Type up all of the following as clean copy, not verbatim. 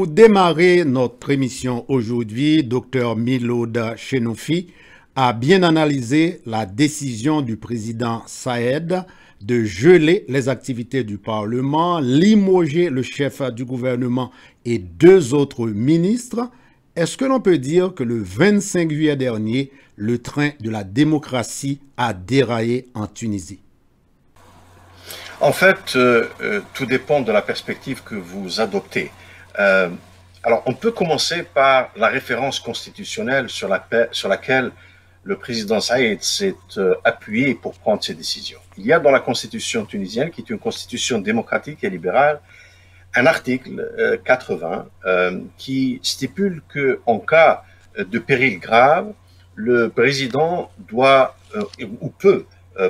Pour démarrer notre émission aujourd'hui, Dr Miloud Chenoufi a bien analysé la décision du président Saïed de geler les activités du Parlement, limoger le chef du gouvernement et 2 autres ministres. Est-ce que l'on peut dire que le 25 juillet dernier, le train de la démocratie a déraillé en Tunisie? En fait, tout dépend de la perspective que vous adoptez. Alors, on peut commencer par la référence constitutionnelle sur laquelle le président Saïed s'est appuyé pour prendre ses décisions. Il y a dans la constitution tunisienne, qui est une constitution démocratique et libérale, un article 80 qui stipule qu'en cas de péril grave, le président doit ou peut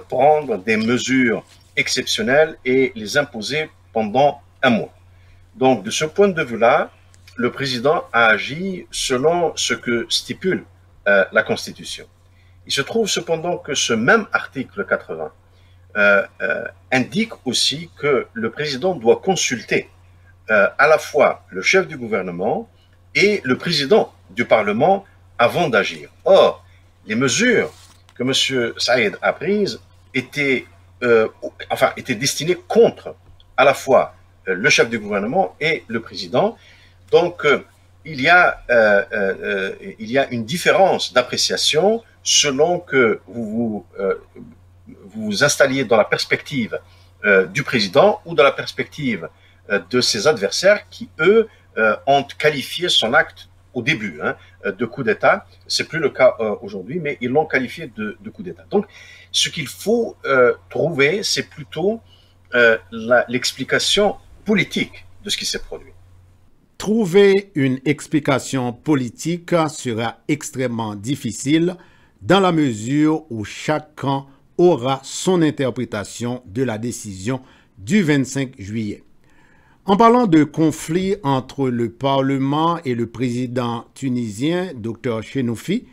prendre des mesures exceptionnelles et les imposer pendant 1 mois. Donc, de ce point de vue-là, le président a agi selon ce que stipule la Constitution. Il se trouve cependant que ce même article 80 indique aussi que le président doit consulter à la fois le chef du gouvernement et le président du Parlement avant d'agir. Or, les mesures que M. Saïed a prises étaient destinées contre à la fois le chef du gouvernement et le président. Donc, il y a une différence d'appréciation selon que vous vous installiez dans la perspective du président ou dans la perspective de ses adversaires qui, eux, ont qualifié son acte au début de coup d'État. C'est plus le cas aujourd'hui, mais ils l'ont qualifié de coup d'État. Donc, ce qu'il faut trouver, c'est plutôt l'explication politique de ce qui s'est produit. Trouver une explication politique sera extrêmement difficile dans la mesure où chaque camp aura son interprétation de la décision du 25 juillet. En parlant de conflit entre le Parlement et le président tunisien, Dr Chenoufi,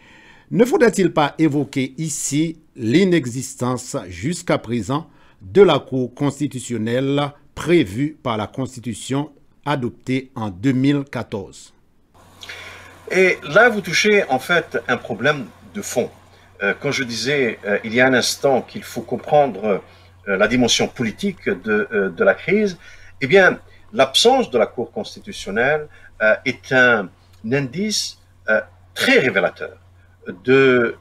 ne faudrait-il pas évoquer ici l'inexistence jusqu'à présent de la Cour constitutionnelle prévue par la Constitution adoptée en 2014? Et là, vous touchez en fait un problème de fond. Quand je disais il y a un instant qu'il faut comprendre la dimension politique de la crise, eh bien, l'absence de la Cour constitutionnelle est un indice très révélateur de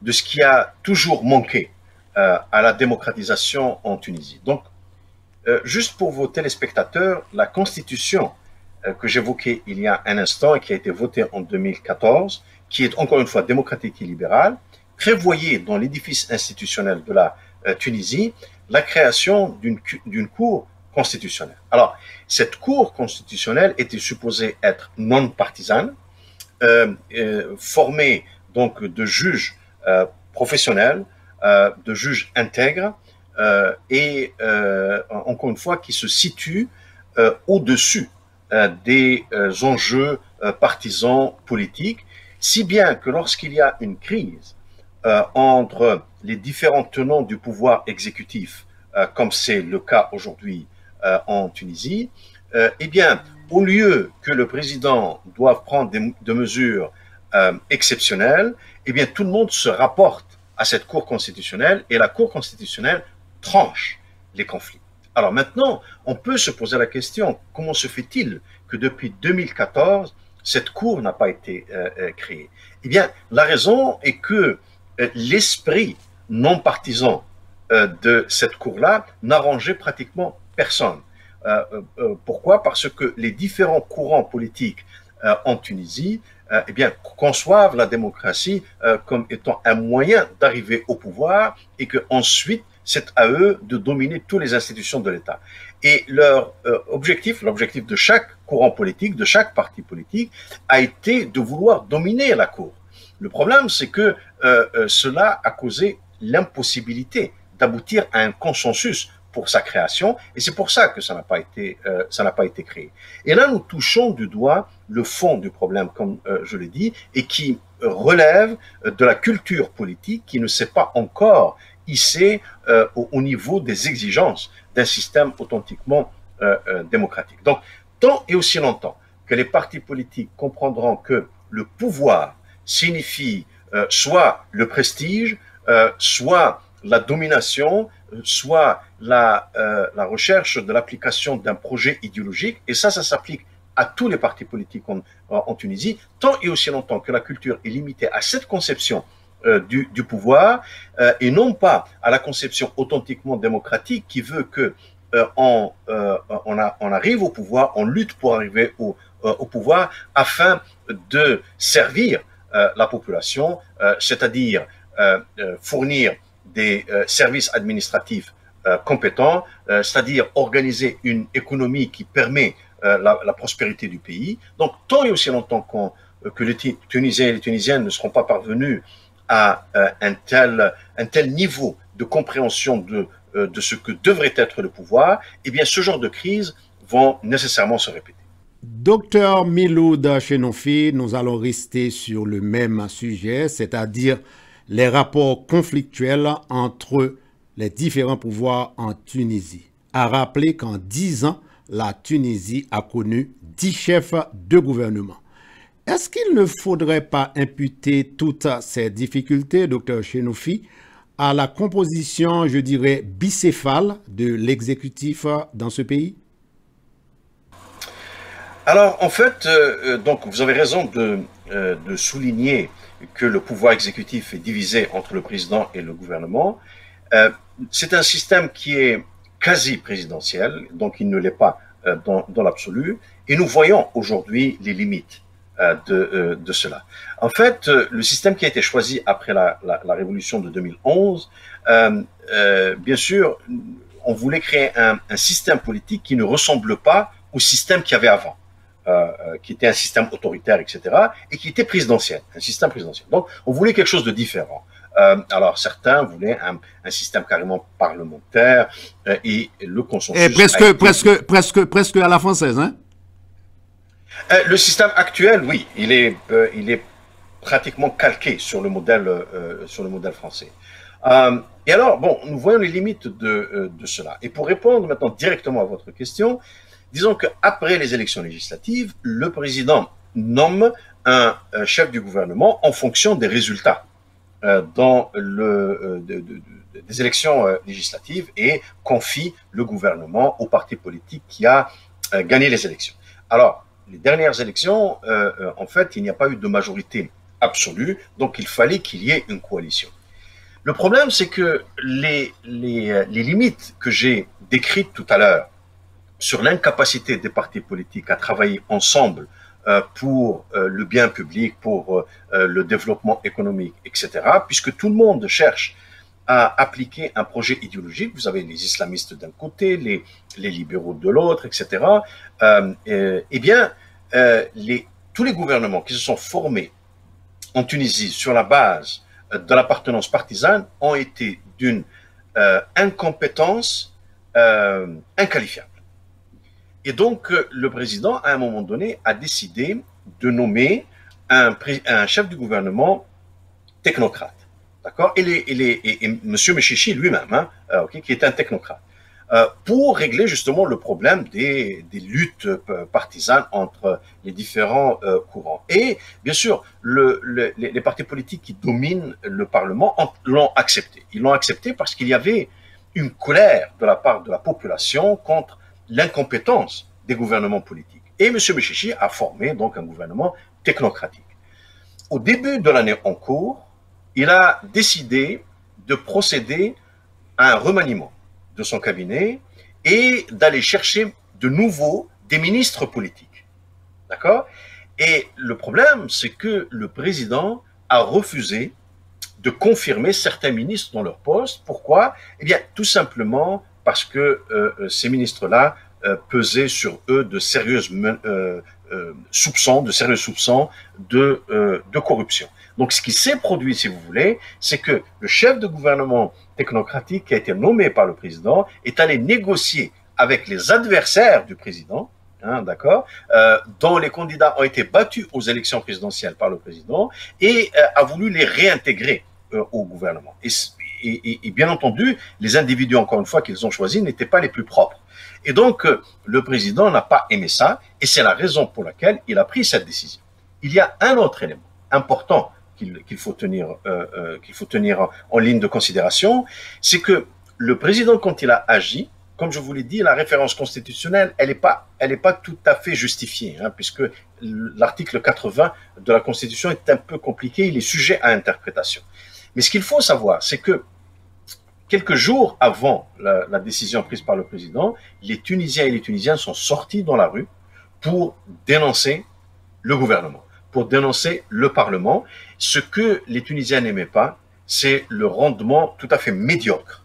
ce qui a toujours manqué à la démocratisation en Tunisie. Donc, juste pour vos téléspectateurs, la Constitution que j'évoquais il y a un instant et qui a été votée en 2014, qui est encore une fois démocratique et libérale, prévoyait dans l'édifice institutionnel de la Tunisie la création d'une Cour constitutionnelle. Alors, cette Cour constitutionnelle était supposée être non partisane, formée donc de juges professionnels, de juges intègres et encore une fois qui se situent au-dessus des enjeux partisans politiques, si bien que lorsqu'il y a une crise entre les différents tenants du pouvoir exécutif, comme c'est le cas aujourd'hui en Tunisie, eh bien, au lieu que le président doive prendre des mesures exceptionnelles, eh bien, tout le monde se rapporte à cette Cour constitutionnelle et la Cour constitutionnelle tranche les conflits. Alors maintenant, on peut se poser la question, comment se fait-il que depuis 2014, cette Cour n'a pas été créée? Eh bien, la raison est que l'esprit non partisan de cette Cour-là n'arrangeait pratiquement personne. Pourquoi? Parce que les différents courants politiques en Tunisie eh bien, conçoivent la démocratie comme étant un moyen d'arriver au pouvoir et qu'ensuite, c'est à eux de dominer toutes les institutions de l'État. Et leur objectif, l'objectif de chaque courant politique, de chaque parti politique, a été de vouloir dominer la Cour. Le problème, c'est que cela a causé l'impossibilité d'aboutir à un consensus pour sa création, et c'est pour ça que ça n'a pas été créé. Et là, nous touchons du doigt le fond du problème, comme je l'ai dit, et qui relève de la culture politique qui ne s'est pas encore hissée au niveau des exigences d'un système authentiquement démocratique. Donc, tant et aussi longtemps que les partis politiques comprendront que le pouvoir signifie soit le prestige, soit la domination, soit la recherche de l'application d'un projet idéologique, et ça s'applique à tous les partis politiques en Tunisie, tant et aussi longtemps que la culture est limitée à cette conception du pouvoir et non pas à la conception authentiquement démocratique qui veut que on arrive au pouvoir, on lutte pour arriver au pouvoir afin de servir la population, c'est-à-dire fournir des services administratifs compétents, c'est-à-dire organiser une économie qui permet la prospérité du pays. Donc, tant et aussi longtemps que les Tunisiens et les Tunisiennes ne seront pas parvenus à un tel niveau de compréhension de ce que devrait être le pouvoir, eh bien, ce genre de crises vont nécessairement se répéter. Docteur Miloud Chenofi, nous allons rester sur le même sujet, c'est-à-dire les rapports conflictuels entre les différents pouvoirs en Tunisie. À rappeler qu'en 10 ans, la Tunisie a connu 10 chefs de gouvernement. Est-ce qu'il ne faudrait pas imputer toutes ces difficultés, docteur Chenofi, à la composition, je dirais, bicéphale de l'exécutif dans ce pays? Alors, en fait, donc vous avez raison de souligner que le pouvoir exécutif est divisé entre le président et le gouvernement. C'est un système qui est quasi présidentiel, donc il ne l'est pas dans l'absolu, et nous voyons aujourd'hui les limites de cela. En fait, le système qui a été choisi après la révolution de 2011, bien sûr, on voulait créer un système politique qui ne ressemble pas au système qu'il y avait avant. Qui était un système autoritaire, etc., et qui était présidentiel, un système présidentiel. Donc, on voulait quelque chose de différent. Alors, certains voulaient un système carrément parlementaire, et le consensus... Et presque à la française, hein? Le système actuel, oui, il est pratiquement calqué sur le modèle français. Et alors, bon, nous voyons les limites de cela. Et pour répondre maintenant directement à votre question, disons qu'après les élections législatives, le président nomme un chef du gouvernement en fonction des résultats des élections législatives et confie le gouvernement au parti politique qui a gagné les élections. Alors, les dernières élections, en fait, il n'y a pas eu de majorité absolue, donc il fallait qu'il y ait une coalition. Le problème, c'est que les limites que j'ai décrites tout à l'heure, sur l'incapacité des partis politiques à travailler ensemble pour le bien public, pour le développement économique, etc., puisque tout le monde cherche à appliquer un projet idéologique. Vous avez les islamistes d'un côté, les libéraux de l'autre, etc. Eh bien, tous les gouvernements qui se sont formés en Tunisie sur la base de l'appartenance partisane ont été d'une incompétence inqualifiable. Et donc, le président, à un moment donné, a décidé de nommer un chef du gouvernement technocrate. D'accord? Et M. Mechichi lui-même, hein, qui est un technocrate, pour régler justement le problème des luttes partisanes entre les différents courants. Et bien sûr, les partis politiques qui dominent le Parlement l'ont accepté. Ils l'ont accepté parce qu'il y avait une colère de la part de la population contre l'incompétence des gouvernements politiques. Et M. Mechichi a formé donc un gouvernement technocratique. Au début de l'année en cours, il a décidé de procéder à un remaniement de son cabinet et d'aller chercher de nouveau des ministres politiques. D'accord? Et le problème, c'est que le président a refusé de confirmer certains ministres dans leur poste. Pourquoi? Eh bien, tout simplement parce que ces ministres-là pesaient sur eux de sérieux soupçons de corruption. Donc, ce qui s'est produit, si vous voulez, c'est que le chef de gouvernement technocratique qui a été nommé par le président est allé négocier avec les adversaires du président, hein, d'accord, dont les candidats ont été battus aux élections présidentielles par le président, et a voulu les réintégrer au gouvernement. Et bien entendu, les individus, encore une fois, qu'ils ont choisis n'étaient pas les plus propres. Et donc, le président n'a pas aimé ça, et c'est la raison pour laquelle il a pris cette décision. Il y a un autre élément important qu'il faut tenir en ligne de considération, c'est que le président, quand il a agi, comme je vous l'ai dit, la référence constitutionnelle, elle n'est pas tout à fait justifiée, hein, puisque l'article 80 de la Constitution est un peu compliqué, il est sujet à interprétation. Mais ce qu'il faut savoir, c'est que quelques jours avant la décision prise par le président, les Tunisiens et les Tunisiennes sont sortis dans la rue pour dénoncer le gouvernement, pour dénoncer le Parlement. Ce que les Tunisiens n'aimaient pas, c'est le rendement tout à fait médiocre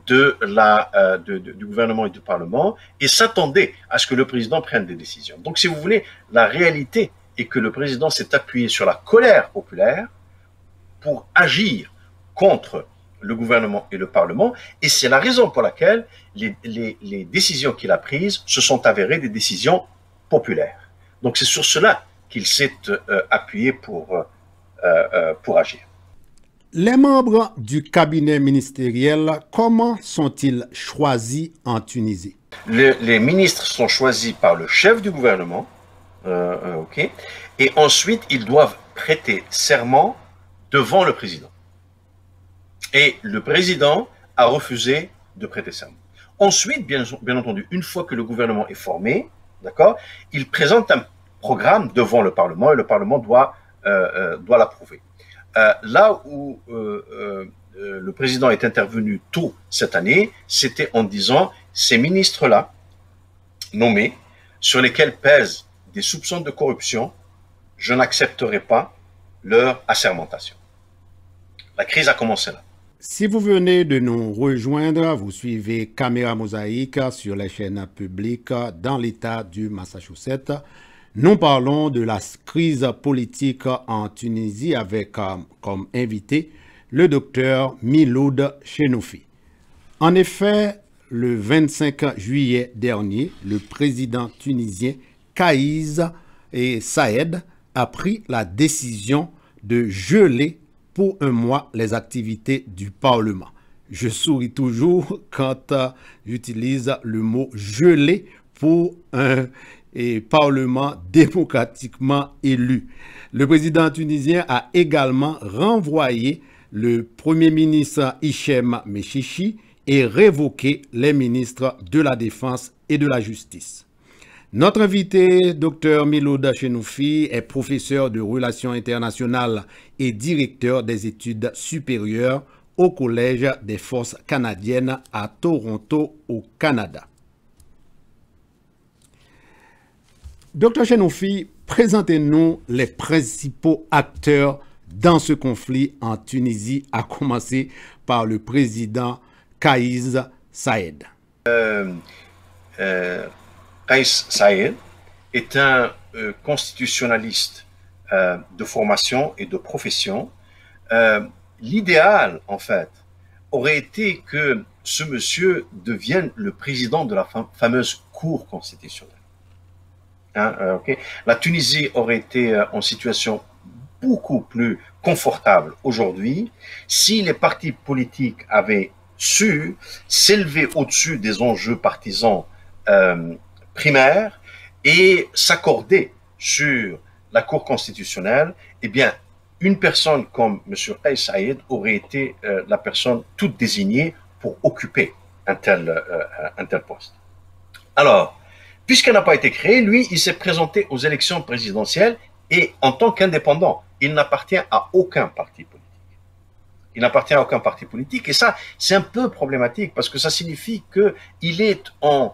du gouvernement et du Parlement, et s'attendaient à ce que le président prenne des décisions. Donc, si vous voulez, la réalité est que le président s'est appuyé sur la colère populaire pour agir contre le gouvernement et le Parlement, et c'est la raison pour laquelle les décisions qu'il a prises se sont avérées des décisions populaires. Donc, c'est sur cela qu'il s'est appuyé pour agir. Les membres du cabinet ministériel, comment sont-ils choisis en Tunisie? Les ministres sont choisis par le chef du gouvernement, ok, et ensuite ils doivent prêter serment devant le président. Et le président a refusé de prêter serment. Ensuite, bien entendu, une fois que le gouvernement est formé, d'accord, il présente un programme devant le Parlement et le Parlement doit l'approuver. Là où le président est intervenu tôt cette année, c'était en disant ces ministres-là, nommés, sur lesquels pèsent des soupçons de corruption, je n'accepterai pas leur assermentation. La crise a commencé là. Si vous venez de nous rejoindre, vous suivez Caméra Mosaïque sur les chaînes publiques dans l'État du Massachusetts. Nous parlons de la crise politique en Tunisie avec comme invité le docteur Miloud Chenoufi. En effet, le 25 juillet dernier, le président tunisien Kais Saïed a pris la décision de geler pour un mois les activités du Parlement. Je souris toujours quand j'utilise le mot geler pour un Parlement démocratiquement élu. Le président tunisien a également renvoyé le Premier ministre Hichem Mechichi et révoqué les ministres de la Défense et de la Justice. Notre invité, Dr Miloud Chenoufi, est professeur de relations internationales et directeur des études supérieures au Collège des forces canadiennes à Toronto, au Canada. Dr Chenoufi, présentez-nous les principaux acteurs dans ce conflit en Tunisie, à commencer par le président Kais Saïed. Kais Saïed est un constitutionnaliste de formation et de profession. L'idéal, en fait, aurait été que ce monsieur devienne le président de la fameuse Cour constitutionnelle. Okay. La Tunisie aurait été en situation beaucoup plus confortable aujourd'hui si les partis politiques avaient su s'élever au-dessus des enjeux partisans primaires et s'accorder sur la Cour constitutionnelle. Eh bien, une personne comme M. Kais Saïed aurait été la personne toute désignée pour occuper un tel poste. Alors, puisqu'elle n'a pas été créée, lui, il s'est présenté aux élections présidentielles et en tant qu'indépendant, il n'appartient à aucun parti politique. Il n'appartient à aucun parti politique et ça, c'est un peu problématique parce que ça signifie qu'il est en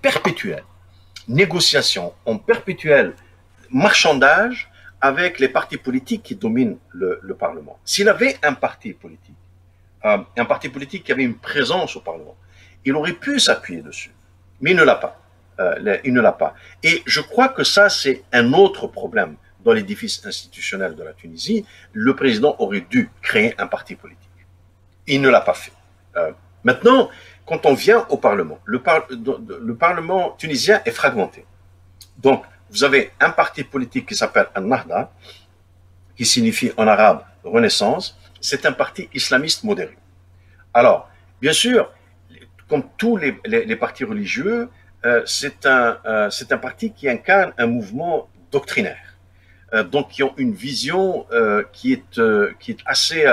perpétuelle négociation, en perpétuel marchandage avec les partis politiques qui dominent le Parlement. S'il avait un parti politique qui avait une présence au Parlement, il aurait pu s'appuyer dessus. Mais il ne l'a pas. Il ne l'a pas. Et je crois que ça, c'est un autre problème dans l'édifice institutionnel de la Tunisie. Le président aurait dû créer un parti politique. Il ne l'a pas fait. Maintenant, quand on vient au Parlement, le Parlement tunisien est fragmenté. Donc, vous avez un parti politique qui s'appelle Al-Nahda, qui signifie en arabe Renaissance. C'est un parti islamiste modéré. Alors, bien sûr, comme tous les partis religieux, c'est un parti qui incarne un mouvement doctrinaire, donc qui ont une vision qui est assez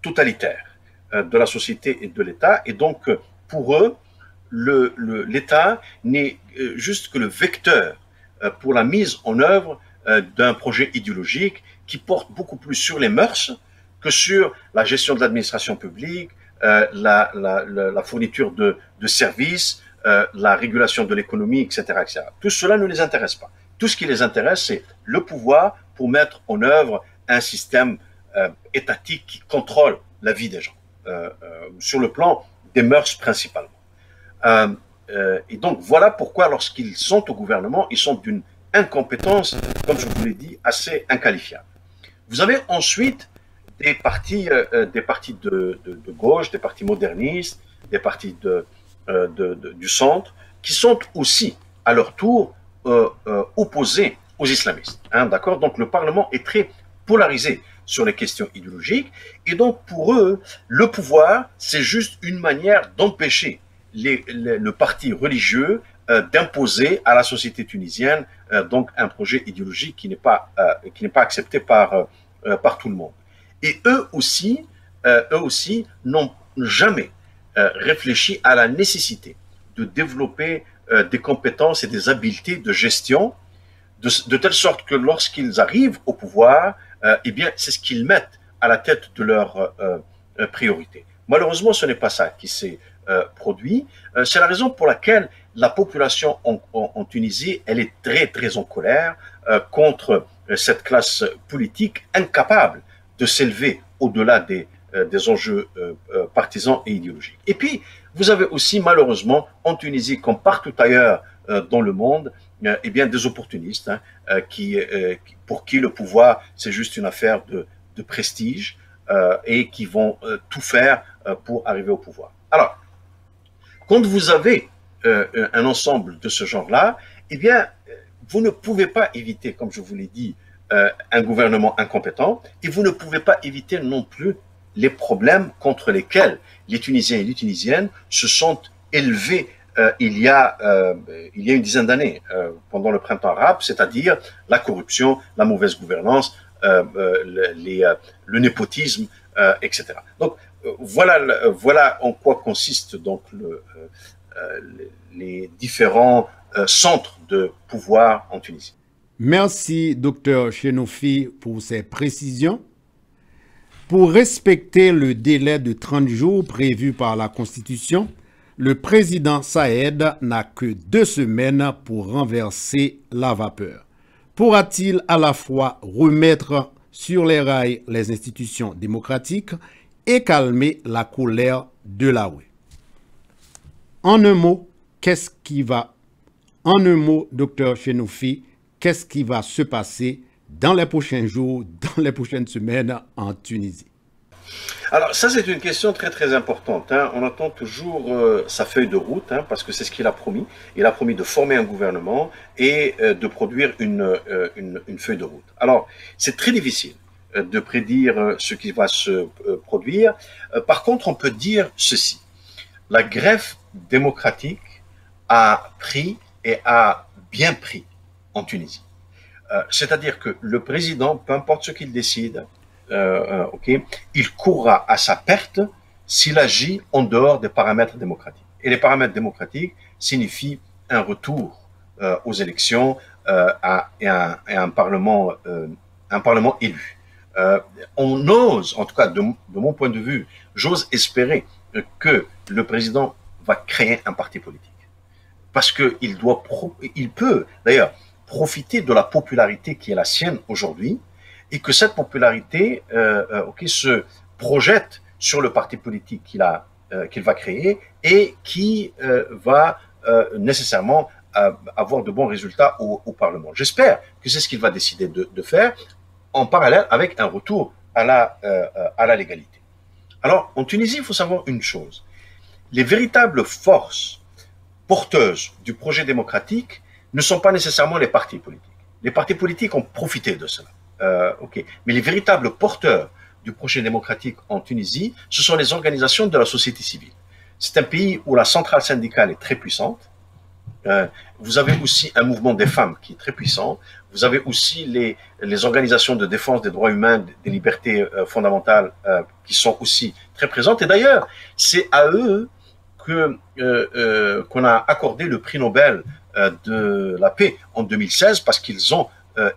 totalitaire de la société et de l'État, et donc pour eux, l'État n'est juste que le vecteur pour la mise en œuvre d'un projet idéologique qui porte beaucoup plus sur les mœurs que sur la gestion de l'administration publique, la fourniture de services, la régulation de l'économie, etc., etc. Tout cela ne les intéresse pas. Tout ce qui les intéresse, c'est le pouvoir pour mettre en œuvre un système étatique qui contrôle la vie des gens, sur le plan des mœurs principalement. Et donc voilà pourquoi lorsqu'ils sont au gouvernement, ils sont d'une incompétence, comme je vous l'ai dit, assez inqualifiable. Vous avez ensuite des partis de gauche, des partis modernistes, des partis du centre, qui sont aussi, à leur tour, opposés aux islamistes. Hein, d'accord? Donc le Parlement est très polarisé sur les questions idéologiques, et donc pour eux, le pouvoir, c'est juste une manière d'empêcher le parti religieux d'imposer à la société tunisienne donc un projet idéologique qui n'est pas accepté par tout le monde. Et eux aussi n'ont jamais réfléchi à la nécessité de développer des compétences et des habiletés de gestion de telle sorte que lorsqu'ils arrivent au pouvoir, eh bien, c'est ce qu'ils mettent à la tête de leurs priorités. Malheureusement, ce n'est pas ça qui s'est produit. C'est la raison pour laquelle la population en Tunisie, elle est très, très en colère contre cette classe politique incapable de s'élever au-delà des enjeux partisans et idéologiques. Et puis, vous avez aussi, malheureusement, en Tunisie, comme partout ailleurs dans le monde, eh bien, des opportunistes pour qui le pouvoir, c'est juste une affaire de prestige et qui vont tout faire pour arriver au pouvoir. Alors, quand vous avez un ensemble de ce genre-là, eh bien, vous ne pouvez pas éviter, comme je vous l'ai dit, un gouvernement incompétent, et vous ne pouvez pas éviter non plus les problèmes contre lesquels les Tunisiens et les Tunisiennes se sont élevés il y a une dizaine d'années, pendant le printemps arabe, c'est-à-dire la corruption, la mauvaise gouvernance, le népotisme, etc. Donc, voilà en quoi consistent donc les différents centres de pouvoir en Tunisie. Merci, Dr Chenoufi, pour ces précisions. Pour respecter le délai de 30 jours prévu par la Constitution, le président Saïed n'a que 2 semaines pour renverser la vapeur. Pourra-t-il à la fois remettre sur les rails les institutions démocratiques et calmer la colère de la rue? En un mot, Dr Chenoufi, qu'est-ce qui va se passer dans les prochains jours, dans les prochaines semaines en Tunisie? Alors ça, c'est une question très très importante. Hein. On attend toujours sa feuille de route, hein, parce que c'est ce qu'il a promis. Il a promis de former un gouvernement et de produire une feuille de route. Alors, c'est très difficile de prédire ce qui va se produire. Par contre, on peut dire ceci. La greffe démocratique a pris et a bien pris en Tunisie. C'est-à-dire que le président, peu importe ce qu'il décide, il courra à sa perte s'il agit en dehors des paramètres démocratiques. Et les paramètres démocratiques signifient un retour aux élections et un parlement élu. On ose, en tout cas de mon point de vue, j'ose espérer que le président va créer un parti politique. Parce qu'il peut d'ailleurs profiter de la popularité qui est la sienne aujourd'hui, et que cette popularité se projette sur le parti politique qu'il va créer et qui va nécessairement avoir de bons résultats au Parlement. J'espère que c'est ce qu'il va décider de faire en parallèle avec un retour à la légalité. Alors, en Tunisie, il faut savoir une chose. Les véritables forces porteuses du projet démocratique ne sont pas nécessairement les partis politiques. Les partis politiques ont profité de cela. Mais les véritables porteurs du projet démocratique en Tunisie, ce sont les organisations de la société civile. C'est un pays où la centrale syndicale est très puissante. Vous avez aussi un mouvement des femmes qui est très puissant. Vous avez aussi les organisations de défense des droits humains, des libertés fondamentales qui sont aussi très présentes. Et d'ailleurs, c'est à eux qu'on a accordé le prix Nobel de la paix en 2016 parce qu'ils ont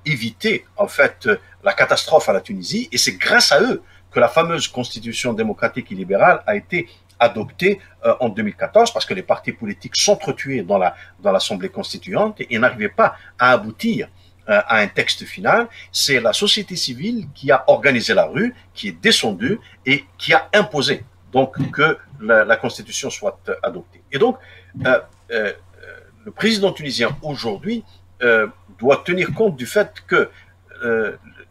évité en fait la catastrophe à la Tunisie, et c'est grâce à eux que la fameuse constitution démocratique et libérale a été adoptée en 2014, parce que les partis politiques s'entretuaient dans l'Assemblée constituante et n'arrivaient pas à aboutir à un texte final. C'est la société civile qui a organisé la rue, qui est descendue et qui a imposé donc que la constitution soit adoptée. Et donc, le président tunisien aujourd'hui doit tenir compte du fait que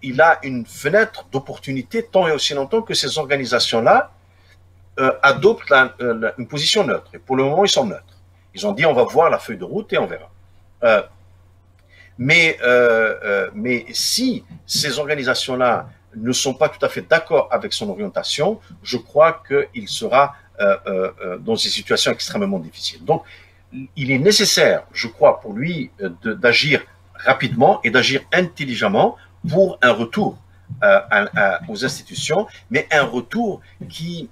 il a une fenêtre d'opportunité tant et aussi longtemps que ces organisations-là adoptent une position neutre. Et pour le moment, ils sont neutres. Ils ont dit on va voir la feuille de route et on verra. Mais si ces organisations-là ne sont pas tout à fait d'accord avec son orientation, je crois qu'il sera dans une situation extrêmement difficile. Donc, il est nécessaire, je crois, pour lui d'agir rapidement et d'agir intelligemment pour un retour aux institutions, mais un retour qui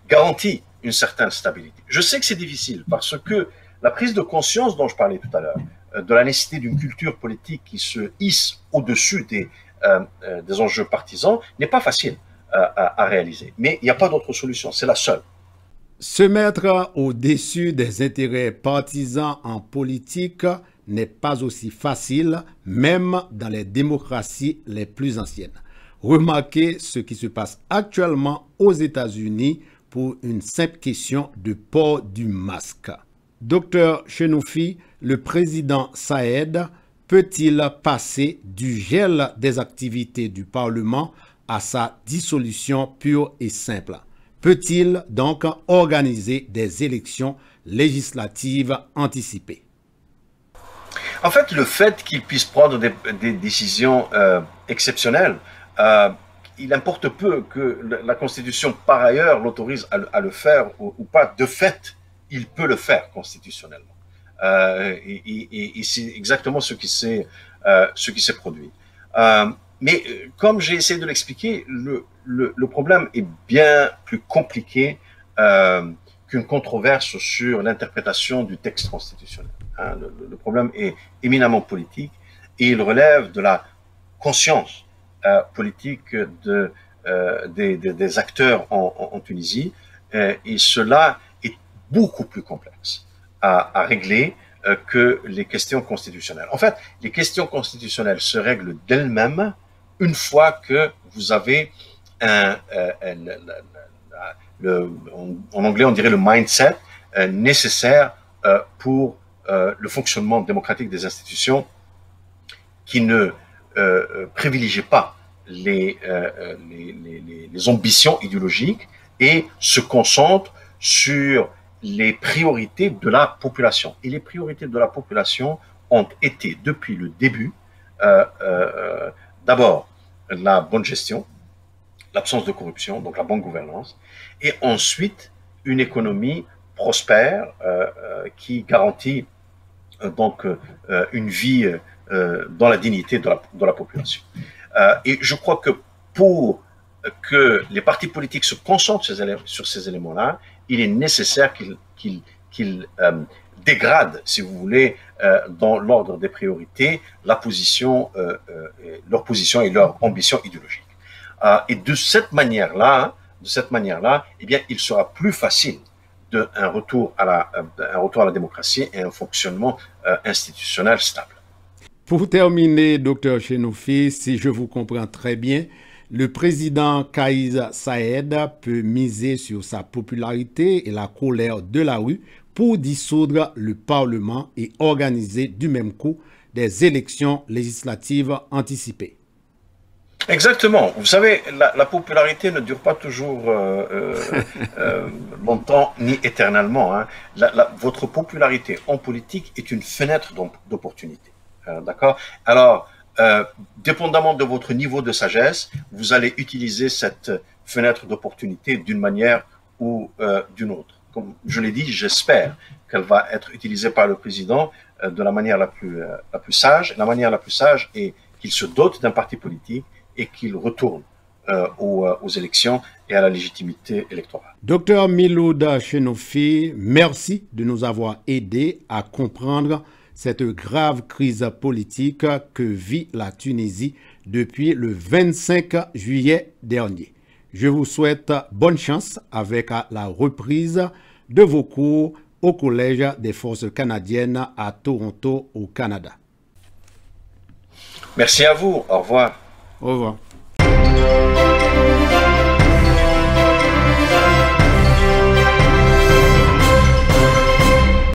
garantit une certaine stabilité. Je sais que c'est difficile parce que la prise de conscience dont je parlais tout à l'heure, de la nécessité d'une culture politique qui se hisse au-dessus des enjeux partisans, n'est pas facile à réaliser. Mais il n'y a pas d'autre solution, c'est la seule. Se mettre au-dessus des intérêts partisans en politique n'est pas aussi facile, même dans les démocraties les plus anciennes. Remarquez ce qui se passe actuellement aux États-Unis pour une simple question de port du masque. Docteur Chenoufi, le président Saïed peut-il passer du gel des activités du Parlement à sa dissolution pure et simple? Peut-il donc organiser des élections législatives anticipées? En fait, le fait qu'il puisse prendre des décisions exceptionnelles, il importe peu que la Constitution, par ailleurs, l'autorise à le faire ou pas. De fait, il peut le faire constitutionnellement. Et c'est exactement ce qui s'est produit. Mais comme j'ai essayé de l'expliquer, le problème est bien plus compliqué qu'une controverse sur l'interprétation du texte constitutionnel. Hein. Le problème est éminemment politique et il relève de la conscience politique des acteurs en Tunisie, et cela est beaucoup plus complexe à régler que les questions constitutionnelles. En fait, les questions constitutionnelles se règlent d'elles-mêmes une fois que vous avez en anglais on dirait le mindset nécessaire pour le fonctionnement démocratique des institutions, qui ne privilégie pas les ambitions idéologiques et se concentre sur les priorités de la population. Et les priorités de la population ont été, depuis le début, d'abord la bonne gestion, l'absence de corruption, donc la bonne gouvernance, et ensuite une économie prospère qui garantit donc une vie dans la dignité de la population. Et je crois que pour que les partis politiques se concentrent sur ces éléments-là, il est nécessaire qu'ils dégradent, si vous voulez, dans l'ordre des priorités, leur position et leur ambition idéologique. Et de cette manière-là, eh bien, il sera plus facile un retour à la démocratie et un fonctionnement institutionnel stable. Pour terminer, Dr Chenoufi, si je vous comprends très bien, le président Kais Saïed peut miser sur sa popularité et la colère de la rue pour dissoudre le Parlement et organiser du même coup des élections législatives anticipées. Exactement. Vous savez, la popularité ne dure pas toujours longtemps ni éternellement. Hein. Votre popularité en politique est une fenêtre d'opportunité. D'accord? Alors, dépendamment de votre niveau de sagesse, vous allez utiliser cette fenêtre d'opportunité d'une manière ou d'une autre. Comme je l'ai dit, j'espère qu'elle va être utilisée par le président de la manière la plus sage. La manière la plus sage est qu'il se dote d'un parti politique et qu'il retourne aux élections et à la légitimité électorale. Docteur Miloud Chenofi, merci de nous avoir aidés à comprendre cette grave crise politique que vit la Tunisie depuis le 25 juillet dernier. Je vous souhaite bonne chance avec la reprise de vos cours au Collège des Forces canadiennes à Toronto, au Canada. Merci à vous. Au revoir. Au revoir.